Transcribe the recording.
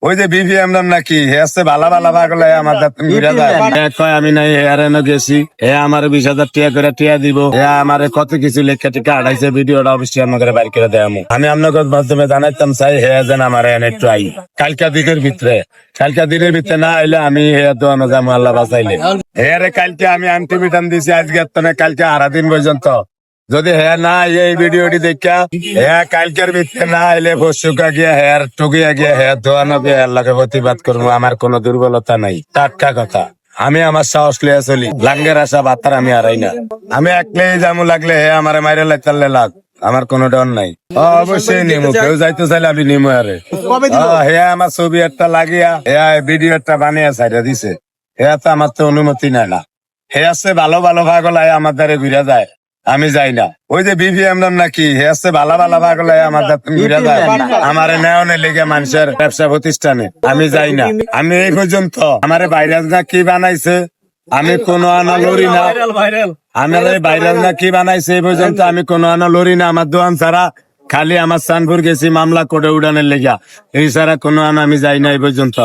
ওই যে বিভিএম নাম নাকি হে আছে ভালা ভালা পাগল আমার কয় আমি নাই হেয়ারেন গেছি হে আমার 20,000 টাকা করে টিয়া দিব হে আমার কত কিছু লেখা টিকা আড়াইছে ভিডিওটা অবশ্যই আমাকে বাইর করে দেয় আমি আপনাদের মাধ্যমে জানাইতাম চাই হে যেন আমার এনে একটু আই কালকা দিনের ভিতরে না আইলে আমি হে দোয়ানো যাবো আল্লাহ বাঁচাইলে হেয়ারে কালকে আমি আন্টিমিটান দিছি আজকে কালকে আড়া দিন পর্যন্ত যদি হ্যাঁ না এই ভিডিওটি দেখা হ্যাঁ কালকের ভিতরে না এলে পশুকা গিয়া হ্যাঁ টুকিয়া গিয়া হ্যাঁ ধোয়ানো গিয়া আল্লাহকে প্রতিবাদ করবো আমার কোনো দুর্বলতা নাই টাটকা কথা আমি আমার সাহস লিয়ে চলি লাঙ্গের আশা বাতার আমি হারাই না আমি একলাই যামু লাগলে হ্যাঁ আমার মাইরে লাইতালে লাগ আমার কোনো ডর নাই অবশ্যই নিমু কেউ যাইতে চাইলে আমি নিমু আরে হ্যাঁ আমার ছবি একটা লাগিয়া হ্যাঁ ভিডিও একটা বানিয়ে সাইডে দিছে হ্যাঁ তো আমার তো অনুমতি নাই না হে আছে ভালো ভালো পাগল আয় আমার দ্বারে ঘুরে যায় আমি যাই না ওই যে বিভিএম নাম নাকি হে আছে ভালা ভালা পাগল আয় আমার দ্বারে ঘুরে যায় আমার নেওয়ানে লেগে মানুষের ব্যবসা প্রতিষ্ঠানে আমি যাই না আমি এই পর্যন্ত আমার ভাইরাস না কি বানাইছে আমি কোনো আনা লড়ি না আমার ভাইরাস না কি বানাইছে এই পর্যন্ত আমি কোনো আনা লড়ি না আমার দোয়ান ছাড়া খালি আমার সানপুর গেছি মামলা করে উড়ানের লেগা এই ছাড়া কোনো আনা আমি যাই না এই পর্যন্ত